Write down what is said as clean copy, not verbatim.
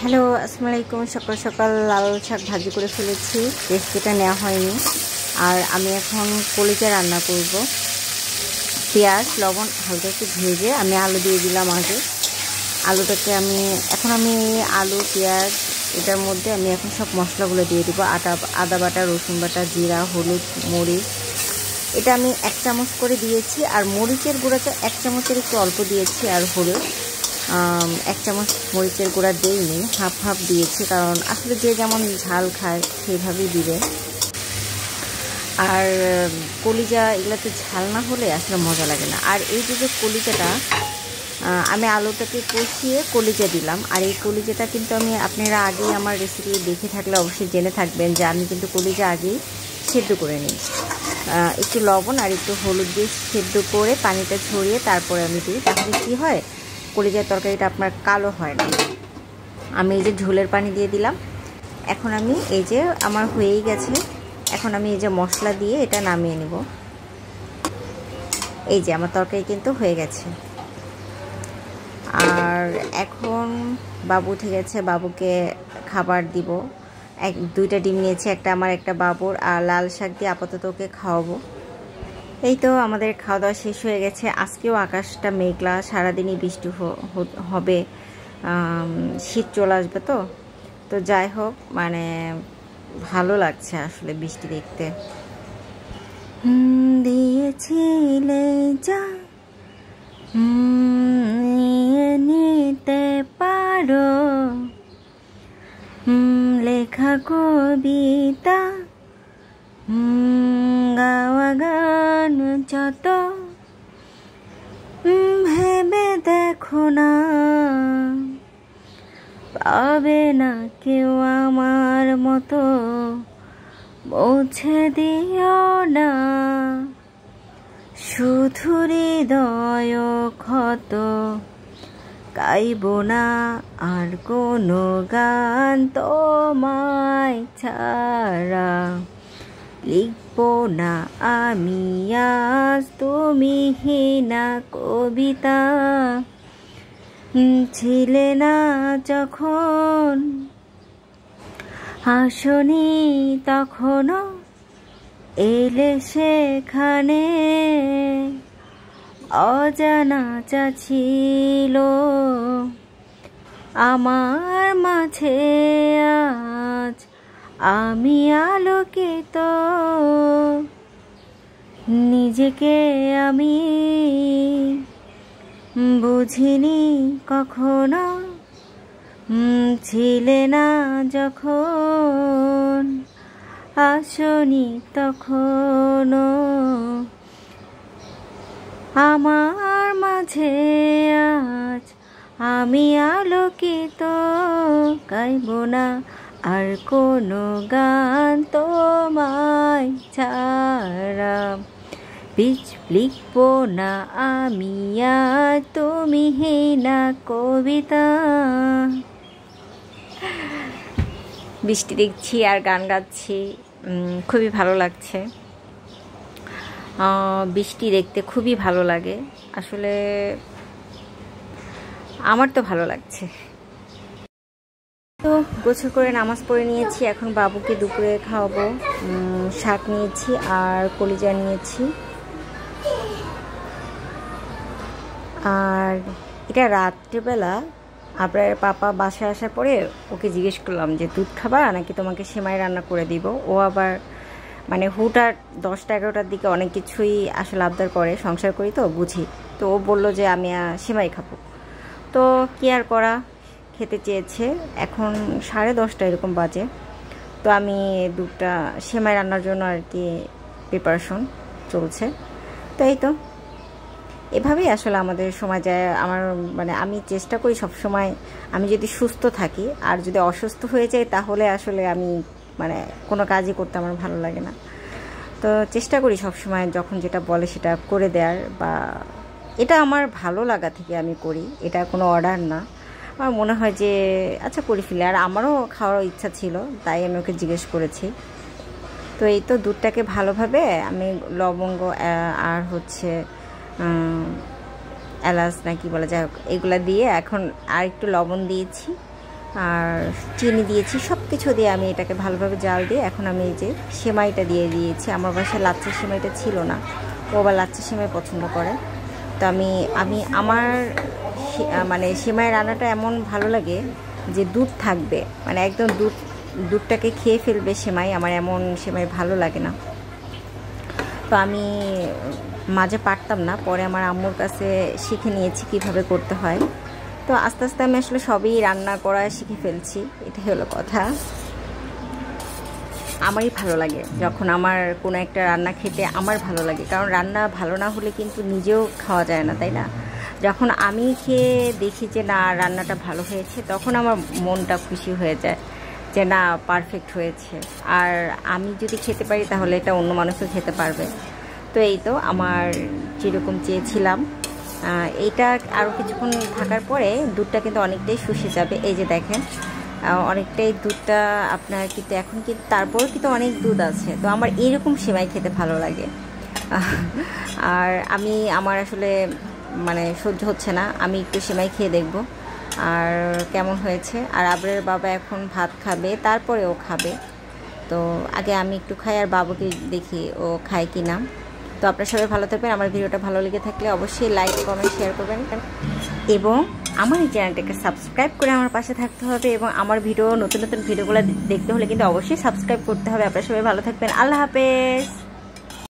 Hello, আসসালামু আলাইকুম। সকাল সকাল লাল শাক ভাজি করে ফেলেছি, রেসিপিটা নেওয়া হয়নি। আর আমি এখন কলিজা রান্না করব। পেঁয়াজ লবণ হালকা একটু ভেজে আমি আলু দিয়ে দিলাম আগে। আলুটাকে আমি আলু পেঁয়াজ এটার মধ্যে আমি এখন সব মশলাগুলো দিয়ে দিব। আদা বাটা, রসুন বাটা, জিরা, হলুদ, মরিচ এটা আমি 1 চামচ করে দিয়েছি। আর মরিচের গুঁড়াটা 1 চামচের একটু অল্প দিয়েছি। আর হলুদ 1 চামচ মরিচের গুঁড়া দিইনি, হাফ হাফ দিয়েছি, কারণ আসলে যে যেমন ঝাল খায় সেইভাবেই দিবে। আর কলিজা এগুলোতে ঝাল না হলে আসলে মজা লাগে না। আর এই যে কলিজাটা আমি আলুটাকে কষিয়ে কলিজা দিলাম। আর এই কলিজাটা কিন্তু আপনারা আগেই আমার রেসিপি দেখে থাকলে অবশ্যই জেনে থাকবেন যে আমি কিন্তু কলিজা আগেই সেদ্ধ করে নিই। একটু লবণ আর একটু হলুদ দিয়ে সেদ্ধ করে পানিটা ঝরিয়ে তারপরে আমি দিই। তাহলে কী হয়, কলিজার তরকারিটা আপনার কালো হয় না। আমি এই যে ঝোলের পানি দিয়ে দিলাম। এখন আমি এই যে আমার হয়েই গেছে। এখন আমি এই যে মশলা দিয়ে এটা নামিয়ে নেব। এই যে আমার তরকারি কিন্তু হয়ে গেছে। আর এখন বাবু উঠে গেছে, বাবুকে খাবার দিব। 2টা ডিম নিয়েছি, একটা আমার একটা বাবুর। আর লাল শাক দিয়ে আপাতত ওকে খাওয়াবো। এই তো আমাদের খাওয়া দাওয়া শেষ হয়ে গেছে। আজকেও আকাশটা মেঘলা, সারাদিনই বৃষ্টি হবে, শীত চলে আসবে। তো যাই হোক, ভালো লাগছে আসলে বৃষ্টি দেখতে। দিয়েছিলে যা নিতে পারো, লেখা কবিতা, গাওয়া গান যত, ভেবে দেখো না পাবে না কেউ আমার মতো, মুছে দিও না শুধু হৃদয় ক্ষত, গাইব না আর কোনো গান তোমায় ছাড়া, লিখব না আমি আজ তুমিহীনা কবিতা। ছিলে না যখন আসনি তখনও এলে সেখানে, অজানা যা ছিল আমার মাঝে আজ আমি আলোকিত। নিজেকে আমি বুঝিনি কখনো, ছিলে না যখন আসনি তখনো, আমার মাঝে আজ আমি আলোকিত। গাইব না আর কোনো গান তোমায় ছাড়া, লিখব না আমি আর তুমিহীনা কবিতা। বৃষ্টি দেখছি আর গান গাচ্ছি, খুবই ভালো লাগছে। বৃষ্টি দেখতে খুবই ভালো লাগে আসলে, আমার তো ভালো লাগছে। তো গোছল করে নামাজ পড়ে নিয়েছি, এখন বাবুকে দুপুরে খাওয়াবো। শাক নিয়েছি আর কলিজা নিয়েছি। আর এটা রাত্রেবেলা আপনার পাপা বাসায় আসার পরে ওকে জিজ্ঞেস করলাম যে দুধ খাবা নাকি তোমাকে সেমাই রান্না করে দিব। ও আবার হুটার 10টা-11টার দিকে অনেক কিছুই আসলে আবদার করে, সংসার করি তো বুঝি। তো ও বললো যে আমি সেমাই খাবো। তো কি আর করা, খেতে চেয়েছে। এখন 10:30 এরকম বাজে। তো আমি দুধটা সেমাই রান্নার জন্য আর কি প্রিপারেশন চলছে। তো এই তো এভাবেই আসলে আমাদের সময় যায়। আমার আমি চেষ্টা করি সব সময়, আমি যদি সুস্থ থাকি আর যদি অসুস্থ হয়ে যাই তাহলে আসলে আমি কোনো কাজই করতে আমার ভালো লাগে না। তো চেষ্টা করি সব সময় যখন যেটা বলে সেটা করে দেওয়ার, বা এটা আমার ভালো লাগা থেকে আমি করি, এটা কোনো অর্ডার না। আমার মনে হয় যে আচ্ছা করে ফেলে। আর আমারও খাওয়ার ইচ্ছা ছিল, তাই আমি ওকে জিজ্ঞেস করেছি। তো এই তো দুধটাকে ভালোভাবে আমি লবঙ্গ আর হচ্ছে এলাচ না কি বলা যায়, এগুলা দিয়ে এখন আর একটু লবণ দিয়েছি। আর চিনি দিয়েছি, সব কিছু দিয়ে আমি এটাকে ভালোভাবে জাল দিয়ে এখন আমি এই যে সেমাইটা দিয়ে দিয়েছি। আমার বাসায় লাচ্ছা সেমাইটা ছিল না, ও আবার লাচ্ছা সেমাই পছন্দ করে। তো আমি আমার মানে সেমাই রান্নাটা এমন ভালো লাগে যে দুধ থাকবে, মানে একদম দুধটাকে খেয়ে ফেলবে সেমাই, আমার এমন সেমাই ভালো লাগে না। তো আমি মাঝে পারতাম না, পরে আমার আম্মুর কাছে শিখে নিয়েছি কিভাবে করতে হয়। তো আস্তে আস্তে আমি আসলে সবই রান্না করা শিখে ফেলছি, এটাই হলো কথা। আমারই ভালো লাগে যখন আমার কোনো একটা রান্না খেতে আমার ভালো লাগে, কারণ রান্না ভালো না হলে কিন্তু নিজেও খাওয়া যায় না, তাই না? যখন আমি খেয়ে দেখি যে না রান্নাটা ভালো হয়েছে, তখন আমার মনটা খুশি হয়ে যায় যে না পারফেক্ট হয়েছে। আর আমি যদি খেতে পারি তাহলে এটা অন্য মানুষও খেতে পারবে। তো এই তো আমার যেরকম চেয়েছিলাম, এইটা আরও কিছুক্ষণ থাকার পরে দুধটা কিন্তু অনেকটাই শুষে যাবে। এই যে দেখেন অনেকটাই দুধটা আপনার কিন্তু এখন কিন্তু তারপরেও কিন্তু অনেক দুধ আছে। তো আমার এরকম সেমাই খেতে ভালো লাগে। আর আমার আসলে মানে সহ্য হচ্ছে না, আমি একটু সেমাই খেয়ে দেখব আর কেমন হয়েছে। আর আবরের বাবা এখন ভাত খাবে, তারপরে ও খাবে। তো আগে আমি একটু খাই আর বাবুকে দেখি ও খায় কি না। তো আপনারা সবাই ভালো থাকবেন। আমার ভিডিওটা ভালো লেগে থাকলে অবশ্যই লাইক কমেন্ট শেয়ার করবেন এবং আমার এই চ্যানেলটাকে সাবস্ক্রাইব করে আমার পাশে থাকতে হবে। এবং আমার নতুন নতুন ভিডিওগুলো দেখতে হলে কিন্তু অবশ্যই সাবস্ক্রাইব করতে হবে। আপনারা সবাই ভালো থাকবেন। আল্লাহ হাফেজ।